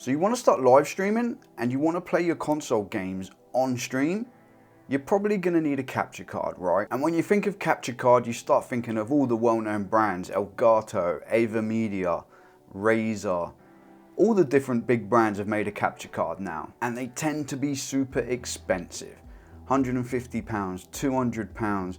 So you want to start live streaming and you want to play your console games on stream, you're probably going to need a capture card, right? And when you think of capture card, you start thinking of all the well-known brands, Elgato, AVerMedia, Razer, all the different big brands have made a capture card now. And they tend to be super expensive. £150, £200,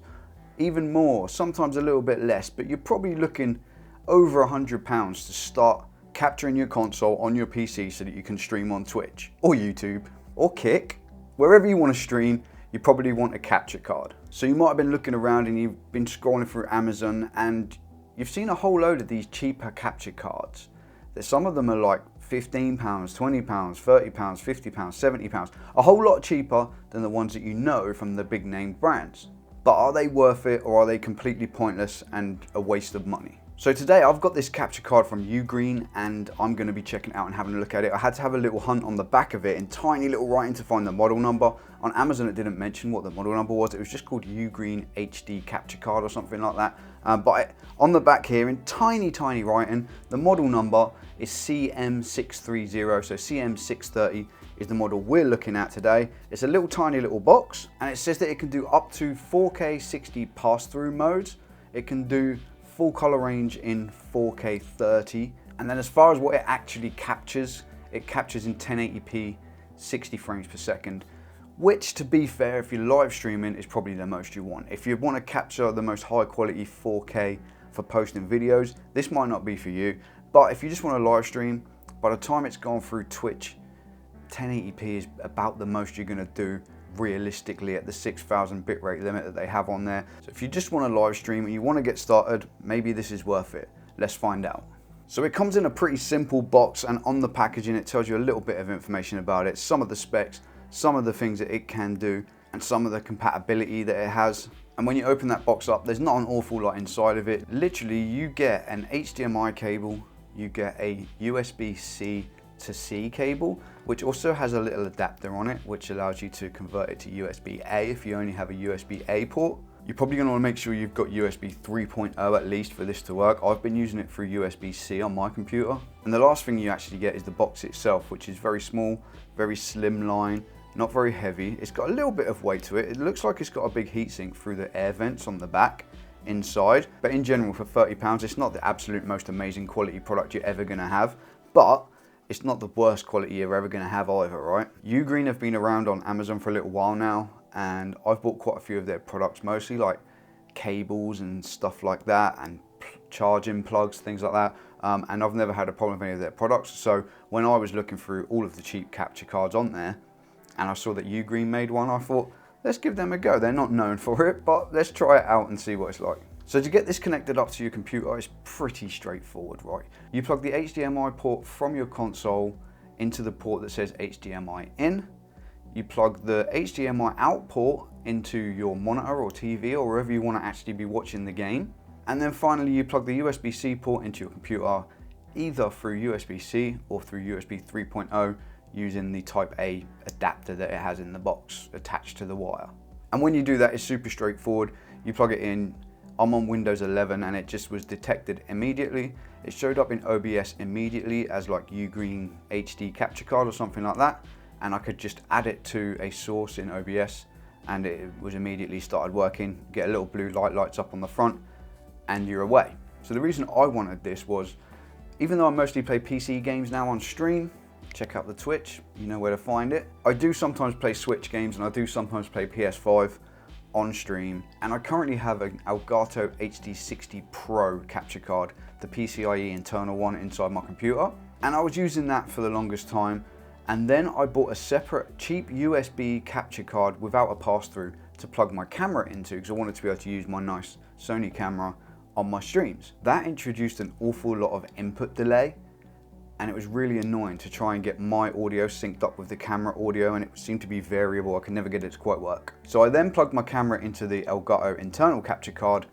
even more, sometimes a little bit less, but you're probably looking over £100 to start capturing your console on your PC so that you can stream on Twitch or YouTube or Kick. Wherever you want to stream, you probably want a capture card. So you might have been looking around and you've been scrolling through Amazon and you've seen a whole load of these cheaper capture cards. Some of them are like £15, £20, £30, £50, £70, a whole lot cheaper than the ones that you know from the big name brands. But are they worth it, or are they completely pointless and a waste of money? So today I've got this capture card from Ugreen and I'm going to be checking it out and having a look at it. I had to have a little hunt on the back of it in tiny little writing to find the model number. On Amazon it didn't mention what the model number was. It was just called Ugreen HD capture card or something like that. But on the back here in tiny writing, the model number is CM630, so CM630 is the model we're looking at today. It's a little tiny little box and it says that it can do up to 4K 60 pass-through modes. It can do full color range in 4K 30, and then as far as what it actually captures, it captures in 1080p 60 frames per second, which, to be fair, if you're live streaming, is probably the most you want. If you want to capture the most high quality 4K for posting videos, this might not be for you, but if you just want to live stream, by the time it's gone through Twitch, 1080p is about the most you're going to do realistically at the 6,000 bitrate limit that they have on there. So if you just want to live stream and you want to get started, maybe this is worth it. Let's find out. So it comes in a pretty simple box, and on the packaging it tells you a little bit of information about it, some of the specs, some of the things that it can do, and some of the compatibility that it has. And when you open that box up, there's not an awful lot inside of it. Literally, you get an HDMI cable, you get a USB-C to C cable, which also has a little adapter on it, which allows you to convert it to USB-A if you only have a USB-A port. You're probably going to want to make sure you've got USB 3.0 at least for this to work. I've been using it through USB-C on my computer. And the last thing you actually get is the box itself, which is very small, very slimline, not very heavy. It's got a little bit of weight to it. It looks like it's got a big heatsink through the air vents on the back inside. But in general, for £30, it's not the absolute most amazing quality product you're ever going to have, but it's not the worst quality you're ever going to have either, right? Ugreen have been around on Amazon for a little while now, and I've bought quite a few of their products, mostly like cables and stuff like that, and charging plugs, things like that. And I've never had a problem with any of their products. So when I was looking through all of the cheap capture cards on there, and I saw that Ugreen made one, I thought, let's give them a go. They're not known for it, but let's try it out and see what it's like. So to get this connected up to your computer, it's pretty straightforward, right? You plug the HDMI port from your console into the port that says HDMI in. You plug the HDMI out port into your monitor or TV or wherever you want to actually be watching the game. And then finally, you plug the USB-C port into your computer, either through USB-C or through USB 3.0 using the Type A adapter that it has in the box attached to the wire. And when you do that, it's super straightforward. You plug it in. I'm on Windows 11 and it just was detected immediately. It showed up in OBS immediately as like Ugreen HD capture card or something like that. And I could just add it to a source in OBS and it was immediately started working. Get a little blue light lights up on the front and you're away. So the reason I wanted this was, even though I mostly play PC games now on stream, check out the Twitch, you know where to find it. I do sometimes play Switch games and I do sometimes play PS5 on stream, and I currently have an Elgato HD60 Pro capture card, the PCIe internal one inside my computer, and I was using that for the longest time. And then I bought a separate cheap USB capture card without a pass-through to plug my camera into, because I wanted to be able to use my nice Sony camera on my streams. That introduced an awful lot of input delay, and it was really annoying to try and get my audio synced up with the camera audio, and it seemed to be variable. I could never get it to quite work. So I then plugged my camera into the Elgato internal capture card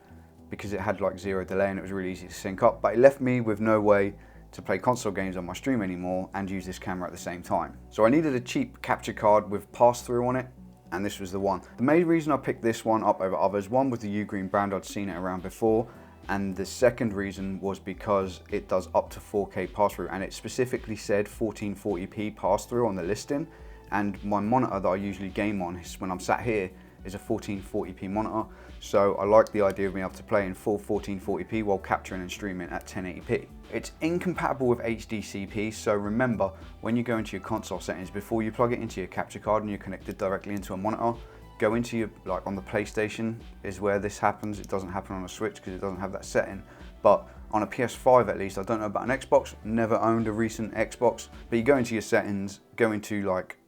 because it had like 0 delay and it was really easy to sync up, but it left me with no way to play console games on my stream anymore and use this camera at the same time. So I needed a cheap capture card with pass-through on it, and this was the one. The main reason I picked this one up over others, one was the Ugreen brand, I'd seen it around before, And the second reason was because it does up to 4K pass-through, and it specifically said 1440p pass-through on the listing. And my monitor that I usually game on is, when I'm sat here, is a 1440p monitor. So I like the idea of being able to play in full 1440p while capturing and streaming at 1080p. It's incompatible with HDCP, so remember, when you go into your console settings, before you plug it into your capture card and you're connected directly into a monitor, go into your, like on the PlayStation is where this happens. It doesn't happen on a Switch because it doesn't have that setting. But on a PS5 at least, I don't know about an Xbox, never owned a recent Xbox, but you go into your settings, go into like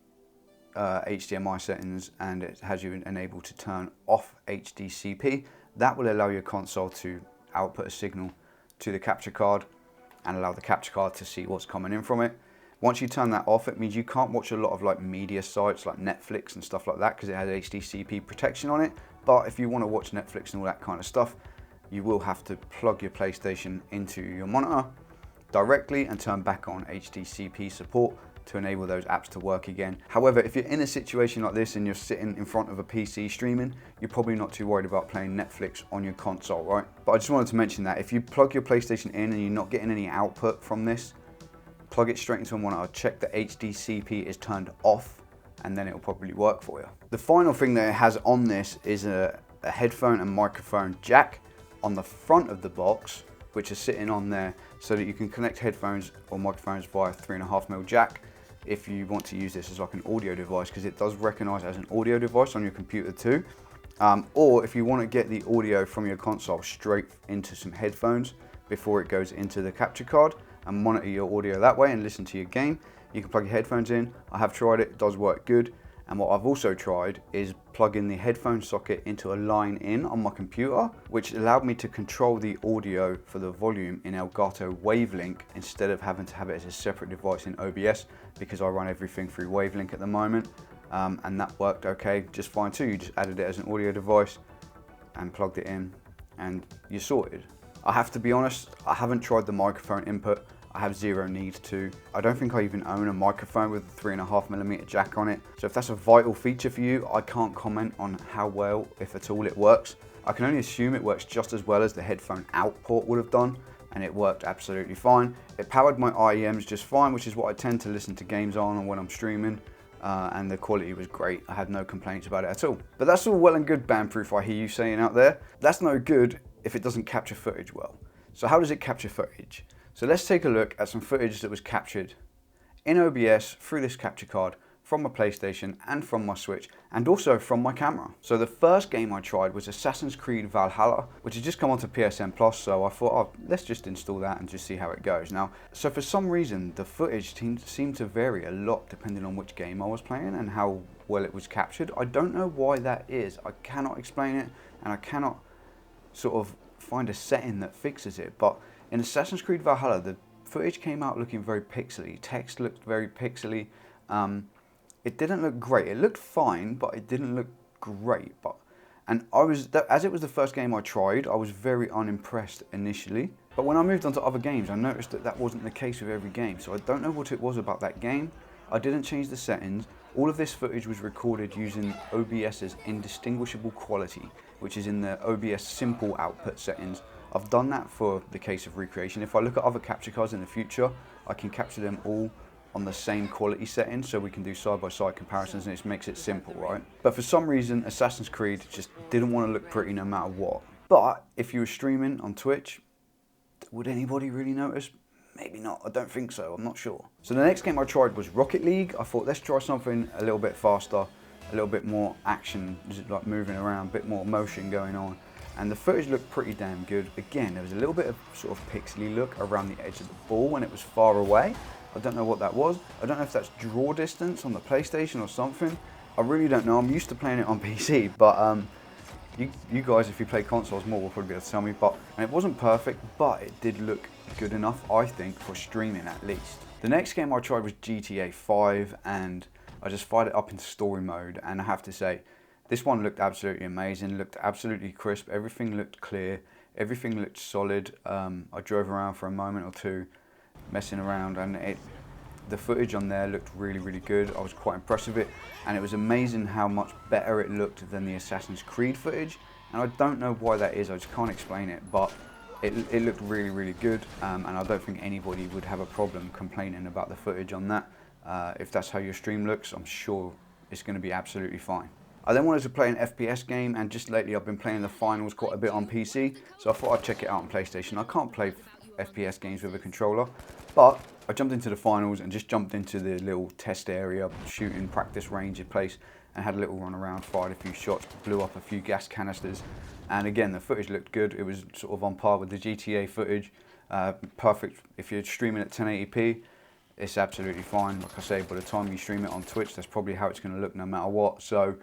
HDMI settings, and it has you enabled to turn off HDCP. That will allow your console to output a signal to the capture card and allow the capture card to see what's coming in from it. Once you turn that off, it means you can't watch a lot of like media sites like Netflix and stuff like that because it has HDCP protection on it. But if you want to watch Netflix and all that kind of stuff, you will have to plug your PlayStation into your monitor directly and turn back on HDCP support to enable those apps to work again. However, if you're in a situation like this and you're sitting in front of a PC streaming, you're probably not too worried about playing Netflix on your console, right? But I just wanted to mention that if you plug your PlayStation in and you're not getting any output from this, plug it straight into a monitor, check that HDCP is turned off, and then it will probably work for you. The final thing that it has on this is a headphone and microphone jack on the front of the box, which is sitting on there so that you can connect headphones or microphones via 3.5mm jack if you want to use this as like an audio device, because it does recognize as an audio device on your computer too. Or if you want to get the audio from your console straight into some headphones before it goes into the capture card and monitor your audio that way and listen to your game, you can plug your headphones in. I have tried it, it does work good. And what I've also tried is plugging the headphone socket into a line in on my computer, which allowed me to control the audio for the volume in Elgato Wavelink instead of having to have it as a separate device in OBS, because I run everything through Wavelink at the moment. And that worked okay, just fine too. You just added it as an audio device and plugged it in and you're sorted. I have to be honest, I haven't tried the microphone input. I have zero need to. I don't think I even own a microphone with a 3.5mm jack on it. So if that's a vital feature for you, I can't comment on how well, if at all, it works. I can only assume it works just as well as the headphone out port would have done, and it worked absolutely fine. It powered my IEMs just fine, which is what I tend to listen to games on when I'm streaming. And the quality was great. I had no complaints about it at all. But that's all well and good, Bandproof, I hear you saying out there. That's no good if it doesn't capture footage well. So how does it capture footage? So let's take a look at some footage that was captured in OBS through this capture card from my PlayStation and from my Switch, and also from my camera. So the first game I tried was Assassin's Creed Valhalla, which had just come onto PSN Plus, so I thought, oh, let's just install that and just see how it goes. Now, so for some reason, the footage seemed to vary a lot depending on which game I was playing and how well it was captured. I don't know why that is. I cannot explain it, and I cannot sort of find a setting that fixes it, but in Assassin's Creed Valhalla, the footage came out looking very pixely. Text looked very pixely. It didn't look great. It looked fine, but it didn't look great. And as it was the first game I tried, I was very unimpressed initially. But when I moved on to other games, I noticed that that wasn't the case with every game. So I don't know what it was about that game. I didn't change the settings. All of this footage was recorded using OBS's indistinguishable quality, which is in the OBS simple output settings. I've done that for the case of recreation. If I look at other capture cards in the future, I can capture them all on the same quality settings, so we can do side-by-side comparisons, and it makes it simple, right? But for some reason, Assassin's Creed just didn't want to look pretty no matter what. But if you were streaming on Twitch, would anybody really notice? Maybe not, I don't think so, I'm not sure. So the next game I tried was Rocket League. I thought, let's try something a little bit faster, a little bit more action, just like moving around, a bit more motion going on. And the footage looked pretty damn good. Again, there was a little bit of sort of pixely look around the edge of the ball when it was far away. I don't know what that was. I don't know if that's draw distance on the PlayStation or something. I really don't know. I'm used to playing it on PC, but you guys, if you play consoles more, will probably be able to tell me. And it wasn't perfect, but it did look good enough, I think, for streaming at least. The next game I tried was GTA 5, and I just fired it up into story mode, and I have to say, this one looked absolutely amazing, looked absolutely crisp, everything looked clear, everything looked solid. I drove around for a moment or two, messing around, and the footage on there looked really, really good. I was quite impressed with it, and it was amazing how much better it looked than the Assassin's Creed footage. And I don't know why that is, I just can't explain it, but It looked really, really good, and I don't think anybody would have a problem complaining about the footage on that. If that's how your stream looks, I'm sure it's going to be absolutely fine. I then wanted to play an FPS game, and just lately I've been playing the finals quite a bit on PC, so I thought I'd check it out on PlayStation. I can't play FPS games with a controller, but I jumped into the finals and just jumped into the little test area, shooting practice range place, and had a little run around, fired a few shots, blew up a few gas canisters, and again the footage looked good. It was sort of on par with the GTA footage, perfect if you're streaming at 1080p. It's absolutely fine. Like I say, by the time you stream it on Twitch, that's probably how it's going to look no matter what. So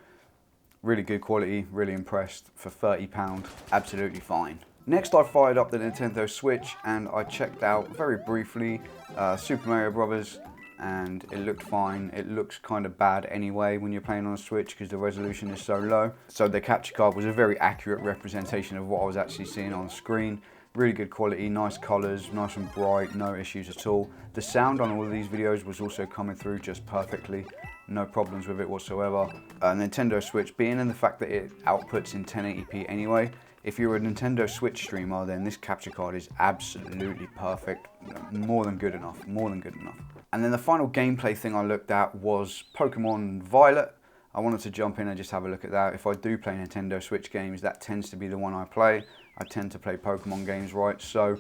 really good quality, really impressed. For £30, absolutely fine. Next I fired up the Nintendo Switch and I checked out very briefly Super Mario Brothers, and it looked fine. It looks kind of bad anyway when you're playing on a Switch because the resolution is so low. So the capture card was a very accurate representation of what I was actually seeing on screen. Really good quality, nice colours, nice and bright, no issues at all. The sound on all of these videos was also coming through just perfectly. No problems with it whatsoever. Nintendo Switch, being in the fact that it outputs in 1080p anyway, if you're a Nintendo Switch streamer, then this capture card is absolutely perfect. More than good enough, more than good enough. And then the final gameplay thing I looked at was Pokemon Violet. I wanted to jump in and just have a look at that. If I do play Nintendo Switch games, that tends to be the one I play. I tend to play Pokemon games, right? So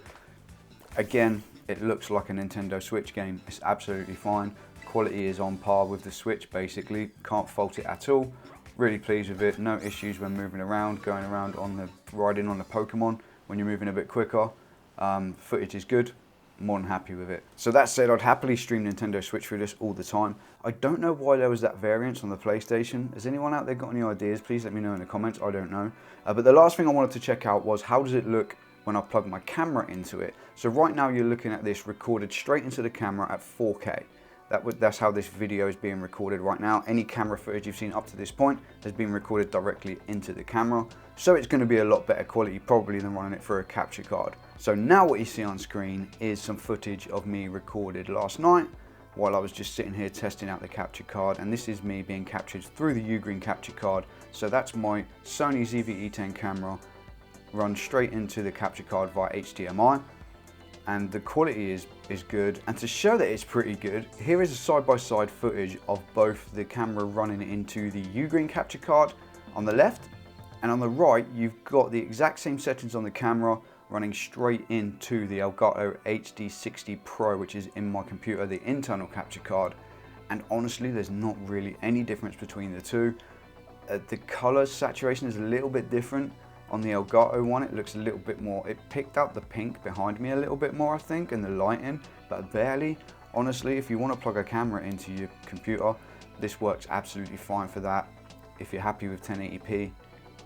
again, it looks like a Nintendo Switch game. It's absolutely fine. Quality is on par with the Switch, basically. Can't fault it at all. Really pleased with it. No issues when moving around, going around riding on the Pokemon when you're moving a bit quicker. Footage is good. More than happy with it. So that said, I'd happily stream Nintendo Switch through this all the time. I don't know why there was that variance on the PlayStation. Has anyone out there got any ideas? Please let me know in the comments. I don't know. But the last thing I wanted to check out was how does it look when I plug my camera into it. So right now you're looking at this recorded straight into the camera at 4K. That's how this video is being recorded right now. Any camera footage you've seen up to this point has been recorded directly into the camera. So it's going to be a lot better quality probably than running it through a capture card. So now what you see on screen is some footage of me recorded last night while I was just sitting here testing out the capture card, and this is me being captured through the Ugreen capture card. So that's my Sony ZV-E10 camera run straight into the capture card via HDMI, and the quality is good. And to show that it's pretty good, here is a side-by-side footage of both the camera running into the Ugreen capture card on the left, and on the right you've got the exact same settings on the camera running straight into the Elgato HD60 Pro, which is in my computer, the internal capture card. And honestly, there's not really any difference between the two. The color saturation is a little bit different. On the Elgato one, it looks a little bit more, it picked up the pink behind me a little bit more, I think, and the lighting, but barely. Honestly, if you want to plug a camera into your computer, this works absolutely fine for that. If you're happy with 1080p,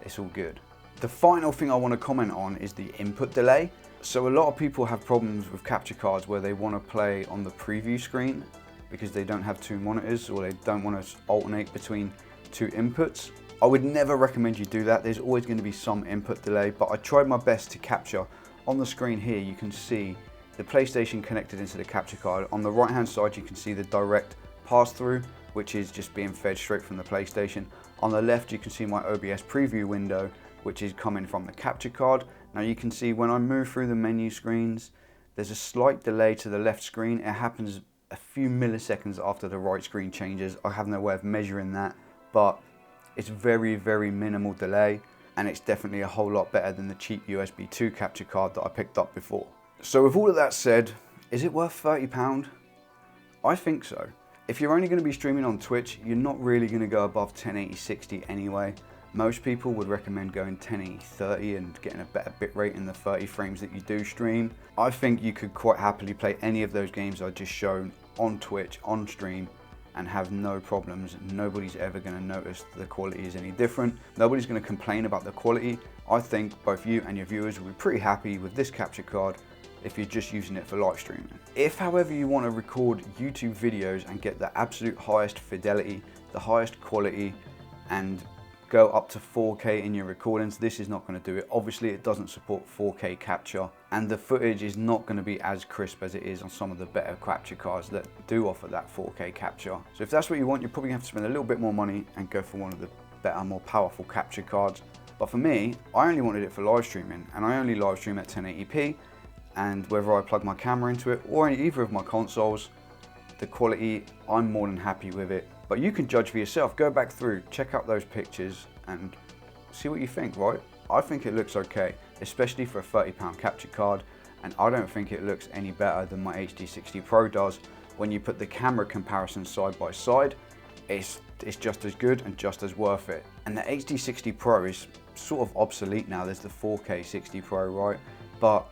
it's all good. The final thing I want to comment on is the input delay. So a lot of people have problems with capture cards where they want to play on the preview screen because they don't have two monitors, or they don't want to alternate between two inputs. I would never recommend you do that. There's always going to be some input delay, but I tried my best to capture. On the screen here you can see the PlayStation connected into the capture card. On the right hand side you can see the direct pass-through, which is just being fed straight from the PlayStation. On the left you can see my OBS preview window, which is coming from the capture card. Now you can see when I move through the menu screens, there's a slight delay to the left screen. It happens a few milliseconds after the right screen changes. I have no way of measuring that, but it's very, very minimal delay, and it's definitely a whole lot better than the cheap USB 2 capture card that I picked up before. So with all of that said, is it worth £30? I think so. If you're only going to be streaming on Twitch, you're not really going to go above 1080-60 anyway. Most people would recommend going 1080-30 and getting a better bitrate in the 30 frames that you do stream. I think you could quite happily play any of those games I just shown on Twitch, on stream, and have no problems. Nobody's ever going to notice the quality is any different. Nobody's going to complain about the quality. I think both you and your viewers will be pretty happy with this capture card if you're just using it for live streaming. If, however, you want to record YouTube videos and get the absolute highest fidelity, the highest quality, and go up to 4K in your recordings, this is not going to do it. Obviously it doesn't support 4K capture, and the footage is not going to be as crisp as it is on some of the better capture cards that do offer that 4K capture. So if that's what you want, you're probably going to have to spend a little bit more money and go for one of the better, more powerful capture cards. But for me, I only wanted it for live streaming, and I only live stream at 1080p, and whether I plug my camera into it or either of my consoles, the quality, I'm more than happy with it. But you can judge for yourself. Go back through, check out those pictures and see what you think, right? I think it looks okay, especially for a £30 capture card, and I don't think it looks any better than my HD60 Pro does. When you put the camera comparison side by side, it's just as good and just as worth it. And the HD60 Pro is sort of obsolete now. There's the 4K 60 Pro, right? But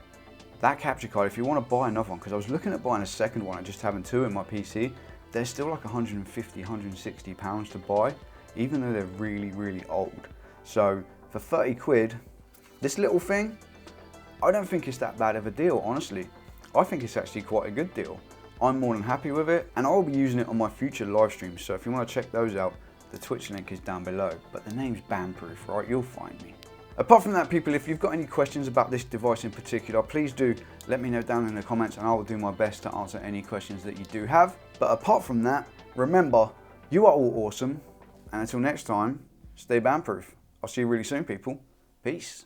that capture card, if you want to buy another one, because I was looking at buying a second one and just having two in my PC, they're still like 150, 160 pounds to buy, even though they're really, really old. So for 30 quid, this little thing, I don't think it's that bad of a deal, honestly. I think it's actually quite a good deal. I'm more than happy with it, and I'll be using it on my future live streams, so if you want to check those out, the Twitch link is down below. But the name's Bamproof, right? You'll find me. Apart from that, people, if you've got any questions about this device in particular, please do let me know down in the comments, and I will do my best to answer any questions that you do have. But apart from that, remember, you are all awesome, and until next time, stay Bamproof. I'll see you really soon, people. Peace.